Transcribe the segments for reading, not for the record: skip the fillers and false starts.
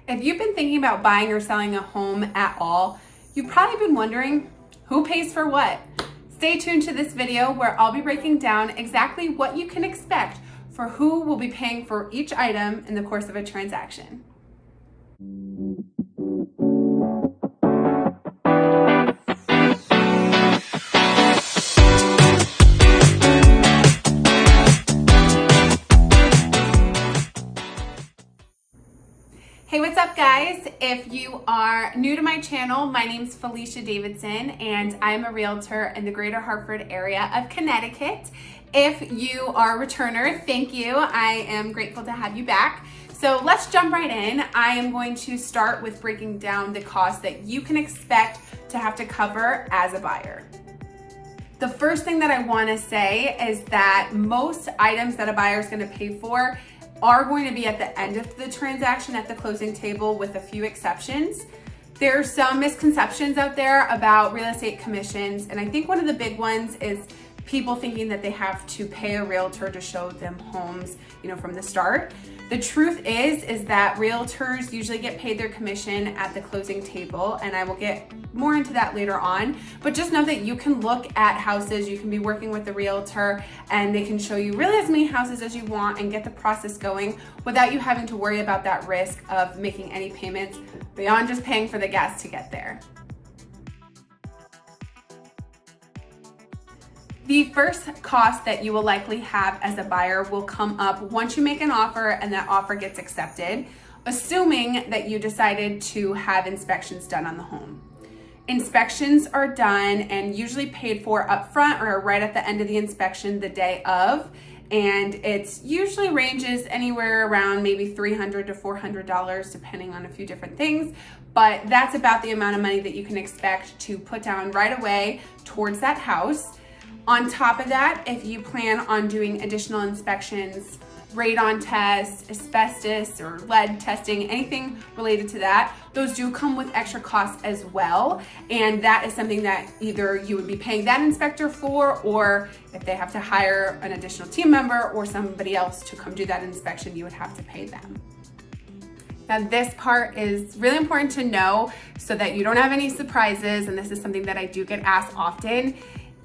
If you've been thinking about buying or selling a home at all, you've probably been wondering who pays for what. Stay tuned to this video where I'll be breaking down exactly what you can expect for who will be paying for each item in the course of a transaction. Hey, what's up guys? If you are new to my channel, my name's Felicia Davidson and I'm a realtor in the greater Hartford area of Connecticut. If you are a returner, thank you. I am grateful to have you back. So let's jump right in. I am going to start with breaking down the costs that you can expect to have to cover as a buyer. The first thing that I want to say is that most items that a buyer is going to pay for are going to be at the end of the transaction at the closing table, with a few exceptions. There are some misconceptions out there about real estate commissions, and I think one of the big ones is people thinking that they have to pay a realtor to show them homes, from the start. The truth is that realtors usually get paid their commission at the closing table, and I will get more into that later on. But just know that you can look at houses, you can be working with the realtor, and they can show you really as many houses as you want and get the process going without you having to worry about that risk of making any payments beyond just paying for the gas to get there. The first cost that you will likely have as a buyer will come up once you make an offer and that offer gets accepted, assuming that you decided to have inspections done on the home. Inspections are done and usually paid for upfront or right at the end of the inspection the day of, and it usually ranges anywhere around maybe $300 to $400 depending on a few different things, but that's about the amount of money that you can expect to put down right away towards that house. On top of that, if you plan on doing additional inspections, radon tests, asbestos or lead testing, anything related to that, those do come with extra costs as well. And that is something that either you would be paying that inspector for, or if they have to hire an additional team member or somebody else to come do that inspection, you would have to pay them. Now this part is really important to know so that you don't have any surprises, and this is something that I do get asked often.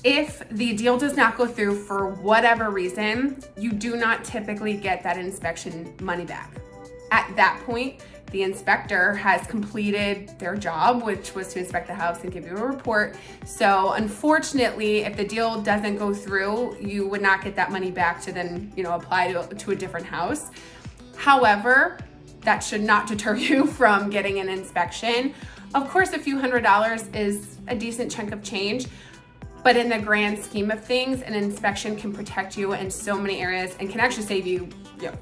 If the deal does not go through for whatever reason, you do not typically get that inspection money back. At that point, the inspector has completed their job, which was to inspect the house and give you a report. So unfortunately, if the deal doesn't go through, you would not get that money back to then, apply to a different house. However, that should not deter you from getting an inspection. Of course, a few $100s is a decent chunk of change, but in the grand scheme of things, an inspection can protect you in so many areas and can actually save you,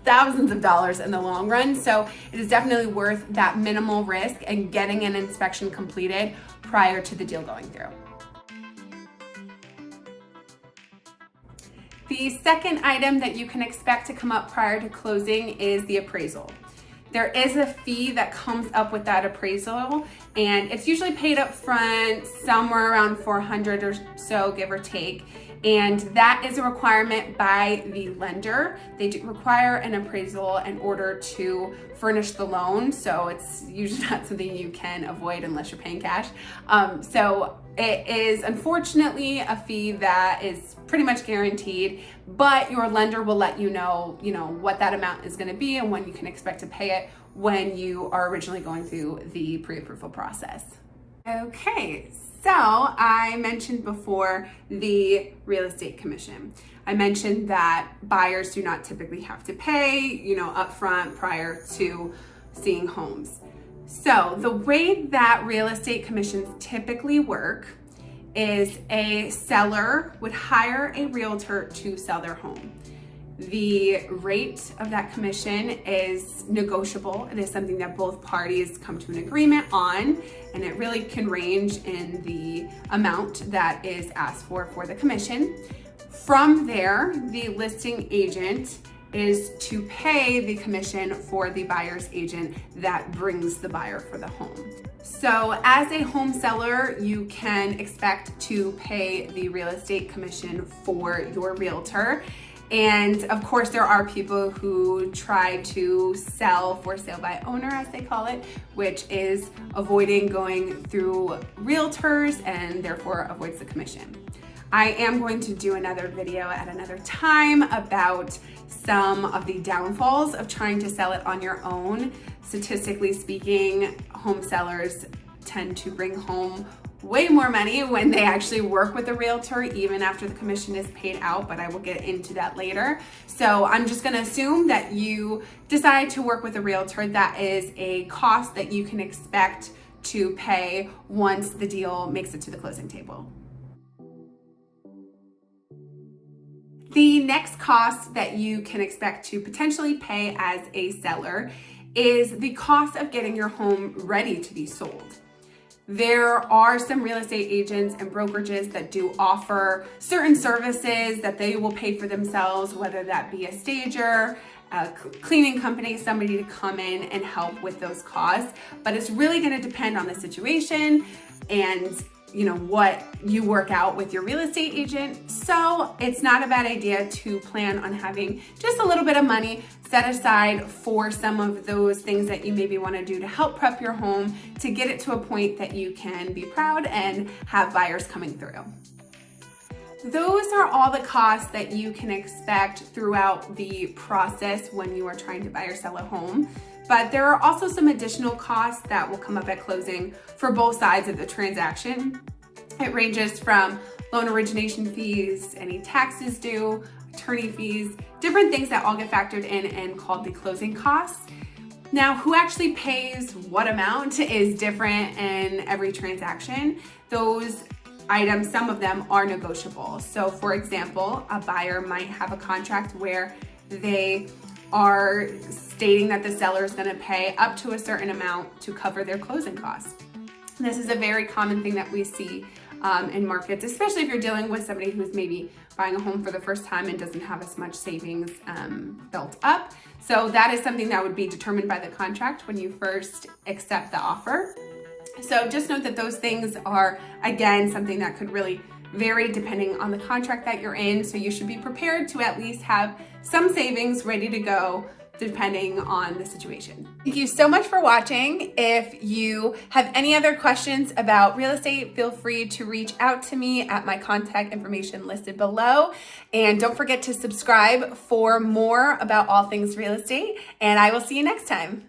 thousands of dollars in the long run. So it is definitely worth that minimal risk and getting an inspection completed prior to the deal going through. The second item that you can expect to come up prior to closing is the appraisal. There is a fee that comes up with that appraisal, and it's usually paid up front, somewhere around $400 or so, give or take. And that is a requirement by the lender. They do require an appraisal in order to furnish the loan. So it's usually not something you can avoid unless you're paying cash. So it is unfortunately a fee that is pretty much guaranteed, but your lender will let you know, what that amount is going to be and when you can expect to pay it when you are originally going through the pre-approval process. Okay, so I mentioned before the real estate commission. I mentioned that buyers do not typically have to pay, upfront prior to seeing homes. So the way that real estate commissions typically work is a seller would hire a realtor to sell their home. The rate of that commission is negotiable. It is something that both parties come to an agreement on, and it really can range in the amount that is asked for the commission. From there, the listing agent is to pay the commission for the buyer's agent that brings the buyer for the home. So as a home seller, you can expect to pay the real estate commission for your realtor. And of course, there are people who try to sell for sale by owner, as they call it, which is avoiding going through realtors and therefore avoids the commission. I am going to do another video at another time about some of the downfalls of trying to sell it on your own. Statistically speaking, home sellers tend to bring home way more money when they actually work with a realtor, even after the commission is paid out, but I will get into that later. So I'm just gonna assume that you decide to work with a realtor. That is a cost that you can expect to pay once the deal makes it to the closing table. The next cost that you can expect to potentially pay as a seller is the cost of getting your home ready to be sold. There are some real estate agents and brokerages that do offer certain services that they will pay for themselves, whether that be a stager, a cleaning company, somebody to come in and help with those costs. But it's really going to depend on the situation and what you work out with your real estate agent. So it's not a bad idea to plan on having just a little bit of money set aside for some of those things that you maybe want to do to help prep your home to get it to a point that you can be proud and have buyers coming through. Those are all the costs that you can expect throughout the process when you are trying to buy or sell a home. But there are also some additional costs that will come up at closing for both sides of the transaction. It ranges from loan origination fees, any taxes due, attorney fees, different things that all get factored in and called the closing costs. Now, who actually pays what amount is different in every transaction. Those items, some of them are negotiable. So for example, a buyer might have a contract where they are stating that the seller is going to pay up to a certain amount to cover their closing costs. This is a very common thing that we see in markets, especially if you're dealing with somebody who's maybe buying a home for the first time and doesn't have as much savings built up. So that is something that would be determined by the contract when you first accept the offer. So just note that those things are, again, something that could really vary depending on the contract that you're in. So you should be prepared to at least have some savings ready to go depending on the situation. Thank you so much for watching. If you have any other questions about real estate, feel free to reach out to me at my contact information listed below. And don't forget to subscribe for more about all things real estate. And I will see you next time.